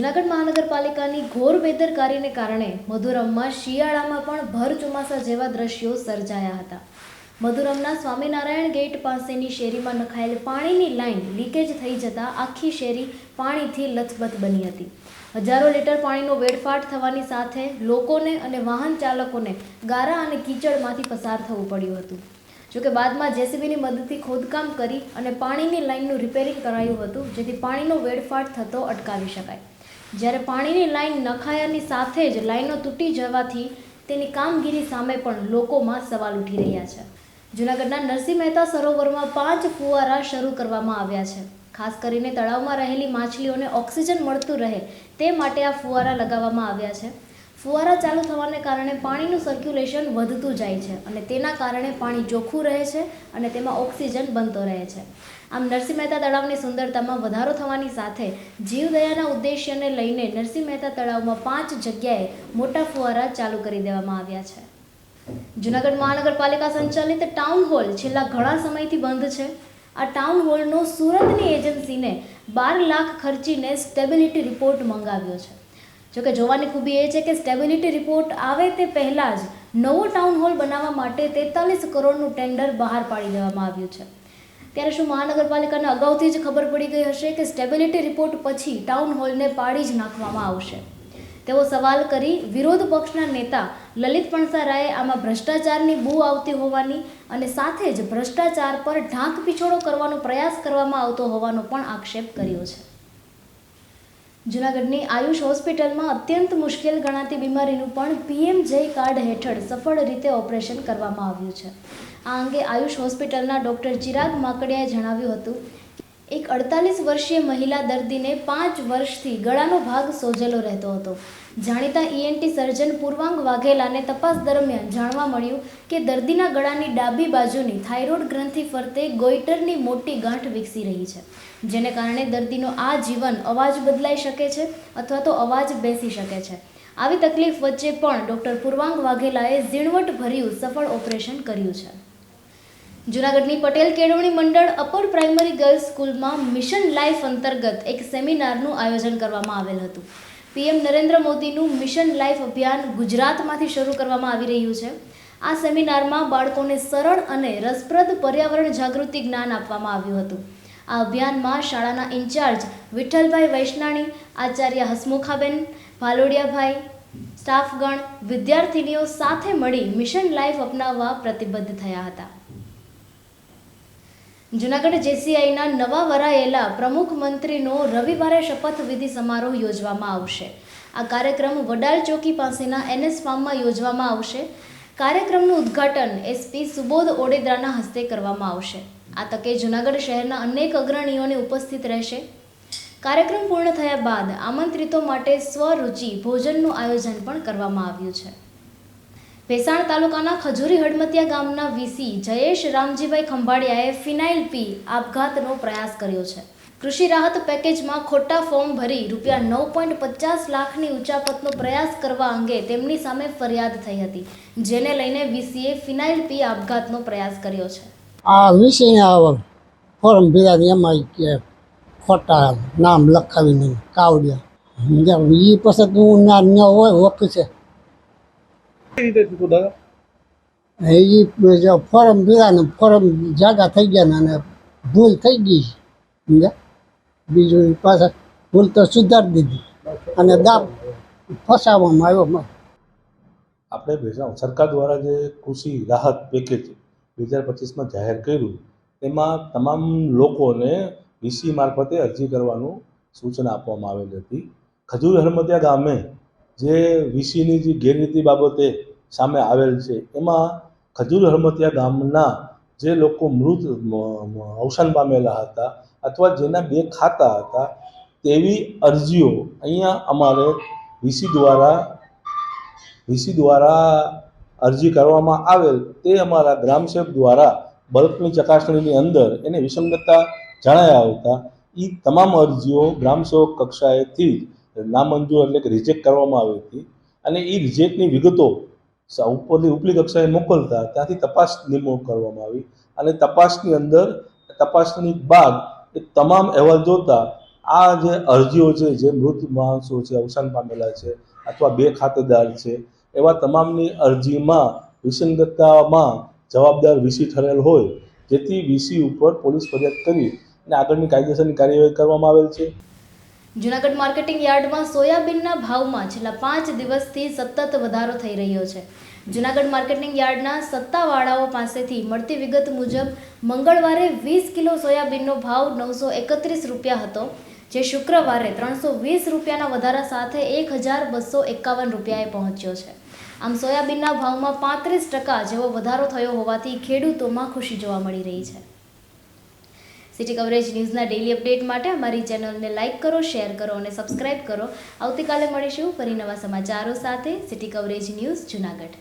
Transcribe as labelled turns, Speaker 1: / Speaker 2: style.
Speaker 1: જૂનાગઢ મહાનગરપાલિકાની ઘોર બેદરકારીને કારણે મધુરમમાં શિયાળામાં પણ ભર ચોમાસા જેવા દ્રશ્યો સર્જાયા હતા. મધુરમના સ્વામિનારાયણ ગેટ પાસેની શેરીમાં નખાયેલ પાણીની લાઇન લીકેજ થઈ જતાં આખી શેરી પાણીથી લથબથ બની હતી. હજારો લીટર પાણીનો વેડફાટ થવાની સાથે લોકોને અને વાહન ચાલકોને ગારા અને કીચડમાંથી પસાર થવું પડ્યું હતું. જોકે બાદમાં જેસીબીની મદદથી ખોદકામ કરી અને પાણીની લાઇનનું રિપેરિંગ કરાયું હતું, જેથી પાણીનો વેડફાટ થતો અટકાવી શકાય. જ્યારે પાણીની લાઇન નખાયાની સાથે જ લાઇનો તૂટી જવાથી તેની કામગીરી સામે પણ લોકોમાં સવાલ ઉઠી રહ્યા છે. જૂનાગઢના નરસિંહ મહેતા સરોવરમાં 5 ફુવારા શરૂ કરવામાં આવ્યા છે. ખાસ કરીને તળાવમાં રહેલી માછલીઓને ઓક્સિજન મળતું રહે તે માટે આ ફુવારા લગાવવામાં આવ્યા છે. ફુવારા ચાલુ થવાને કારણે પાણીનું સર્ક્યુલેશન વધતું જાય છે અને તેના કારણે પાણી ચોખ્ખું રહે છે અને તેમાં ઓક્સિજન બનતો રહે છે. આમ નરસિંહ મહેતા તળાવની સુંદરતામાં વધારો થવાની સાથે જીવદયાના ઉદ્દેશ્યને લઈને નરસિંહ મહેતા તળાવમાં 5 જગ્યાએ મોટા ફુવારા ચાલુ કરી દેવામાં આવ્યા છે. જૂનાગઢ મહાનગરપાલિકા સંચાલિત ટાઉન હોલ છેલ્લા ઘણા સમયથી બંધ છે. આ ટાઉન હોલનો સુરતની એજન્સીને 12 લાખ ખર્ચીને સ્ટેબિલિટી રિપોર્ટ મંગાવ્યો છે. જોકે જોવાની ખૂબી એ છે કે સ્ટેબિલિટી રિપોર્ટ આવે તે પહેલાં જ નવો ટાઉન હોલ બનાવવા માટે 43 કરોડનું ટેન્ડર બહાર પાડી દેવામાં આવ્યું છે. ત્યારે શું મહાનગરપાલિકાને અગાઉથી જ ખબર પડી ગઈ હશે કે સ્ટેબિલિટી રિપોર્ટ પછી ટાઉન હોલને પાડી જ નાખવામાં આવશે? તેવો સવાલ કરી વિરોધ પક્ષના નેતા લલિત પણસારાએ આમાં ભ્રષ્ટાચારની બૂ આવતી હોવાની અને સાથે જ ભ્રષ્ટાચાર પર ઢાંક પીછોડો કરવાનો પ્રયાસ કરવામાં આવતો હોવાનો પણ આક્ષેપ કર્યો છે. જૂનાગઢની આયુષ હોસ્પિટલમાં અત્યંત મુશ્કેલ ગણાતી બીમારીનું પણ PMJ કાર્ડ હેઠળ સફળ રીતે ઓપરેશન કરવામાં આવ્યું છે. આ અંગે આયુષ હોસ્પિટલના ડૉક્ટર ચિરાગ માકડિયાએ જણાવ્યું હતું, એક 48 વર્ષીય મહિલા દર્દીને 5 વર્ષથી ગળાનો ભાગ સોજેલો રહેતો હતો. જાણીતા ENT સર્જન પૂર્વાંગ વાઘેલાને તપાસ દરમિયાન જાણવા મળ્યું કે દર્દીના ગળાની ડાબી બાજુની થાઇરોઇડ ગ્રંથિ ફરતે ગોઈટરની મોટી ગાંઠ વિકસી રહી છે, જેને કારણે દર્દીનો આજીવન અવાજ બદલાઈ શકે છે અથવા તો અવાજ બેસી શકે છે. આવી તકલીફ વચ્ચે પણ ડૉક્ટર પૂર્વાંગ વાઘેલાએ ઝીણવટભર્યું સફળ ઓપરેશન કર્યું છે. જૂનાગઢની પટેલ કેળવણી મંડળ અપર પ્રાઇમરી ગર્લ્સ સ્કૂલમાં મિશન લાઈફ અંતર્ગત એક સેમિનારનું આયોજન કરવામાં આવેલ હતું. PM નરેન્દ્ર મોદીનું મિશન લાઈફ અભિયાન ગુજરાતમાંથી શરૂ કરવામાં આવી રહ્યું છે. આ સેમિનારમાં બાળકોને સરળ અને રસપ્રદ પર્યાવરણ જાગૃતિ જ્ઞાન આપવામાં આવ્યું હતું. આ અભિયાનમાં શાળાના ઇન્ચાર્જ વિઠ્ઠલભાઈ વૈષ્ણાણી, આચાર્ય હસમુખાબેન ભાલોડિયાભાઈ, સ્ટાફગણ, વિદ્યાર્થીનીઓ સાથે મળી મિશન લાઈફ અપનાવવા પ્રતિબદ્ધ થયા હતા. જૂનાગઢ JCIના નવા વરાયેલા પ્રમુખ મંત્રીનો રવિવારે શપથવિધિ સમારોહ યોજવામાં આવશે. આ કાર્યક્રમ વડાલ ચોકી પાસેના NS ફાર્મમાં યોજવામાં આવશે. કાર્યક્રમનું ઉદ્ઘાટન SP સુબોધ ઓડેદરાના હસ્તે કરવામાં આવશે. આ તકે જૂનાગઢ શહેરના અનેક અગ્રણીઓને ઉપસ્થિત રહેશે. કાર્યક્રમ પૂર્ણ થયા બાદ આમંત્રિતો માટે સ્વરૂચિ ભોજનનું આયોજન પણ કરવામાં આવ્યું છે. ભેસાણ તાલુકાના ખજૂરી હડમતિયા ગામના VC જયેશ રામજીભાઈ ખંભાળિયાએ ફિનાઇલ પી આપઘાતનો પ્રયાસ કર્યો છે. કૃષિ રાહત પેકેજમાં ખોટા ફોર્મ ભરી રૂપિયા 9.50 લાખની ઉચાપતનો પ્રયાસ કરવા અંગે તેમની સામે ફરિયાદ થઈ હતી, જેને લઈને VCએ ફિનાઇલ પી આપઘાતનો પ્રયાસ કર્યો છે.
Speaker 2: આ VCને ફોર્મ ભર્યા એમાં કે ખોટા નામ લખાવીને કાવડિયા એ પછી હું ના હોય ઓફિસે ફોર્મ ભર્યા ને ફોર્મ જાગા થઈ ગયા ને અને ભૂલ થઈ ગઈ સમજ્યા. બીજું પાછા ભૂલ તો સુધારી દીધી અને દાબ ફસાવવામાં આવ્યો.
Speaker 3: આપણે ભેસાણ સરકાર દ્વારા જે કૃષિ રાહત પેકેજ 2025માં જાહેર કર્યું, એમાં તમામ લોકોને VC મારફતે અરજી કરવાનું સૂચના આપવામાં આવેલી હતી. ખજૂર હડમતિયા ગામે જે VCની જે ગેરરીતિ બાબતે સામે આવેલ છે, એમાં ખજૂર હડમતિયા ગામના જે લોકો મૃત અવસાન પામેલા હતા અથવા જેના 2 ખાતા હતા તેવી અરજીઓ અહીંયા અમારે VC દ્વારા અરજી કરવામાં આવેલ. તે અમારા ગ્રામસેવક દ્વારા બલ્કની ચકાસણીની અંદર એને વિસંગતતા જણાયા આવતા એ તમામ અરજીઓ ગ્રામસેવક કક્ષાએથી નામંજૂર એટલે કે રિજેક્ટ કરવામાં આવી હતી અને એ રિજેક્ટની વિગતો ઉપલી કક્ષાએ મોકલતા ત્યાંથી તપાસ નિમણૂક કરવામાં આવી અને તપાસની અંદર તપાસની બાદ એ તમામ અહેવાલ જોતા આ જે અરજીઓ છે, જે મૃત માણસો છે, અવસાન પામેલા છે અથવા બે ખાતેદાર છે, એવા તમામની અરજીમાં વિસંગતતામાં જવાબદાર વીસી ઠરેલ હોય, જેથી વીસી ઉપર પોલીસ ફરિયાદ કરી અને આગળની કાયદેસરની કાર્યવાહી કરવામાં આવેલ છે.
Speaker 1: જૂનાગઢ માર્કેટિંગ યાર્ડમાં સોયાબીનના ભાવમાં છેલ્લા 5 દિવસથી સતત વધારો થઈ રહ્યો છે. જૂનાગઢ માર્કેટિંગ યાર્ડના સત્તાવાળાઓ પાસેથી મળતી વિગત મુજબ મંગળવારે 20 કિલો સોયાબીનનો ભાવ 931 રૂપિયા હતો, જે શુક્રવારે 320 રૂપિયાના વધારા સાથે 1251 રૂપિયાએ પહોંચ્યો છે. આમ સોયાબીનના ભાવમાં 35% જેવો વધારો થયો હોવાથી ખેડૂતોમાં ખુશી જોવા મળી રહી છે. સિટી કવરેજ ન્યૂઝના ડેઇલી અપડેટ માટે અમારી ચેનલને લાઇક કરો, શેર કરો અને સબસ્ક્રાઇબ કરો. આવતીકાલે મળીશું ફરી નવા સમાચારો સાથે. City coverage news Junagadh.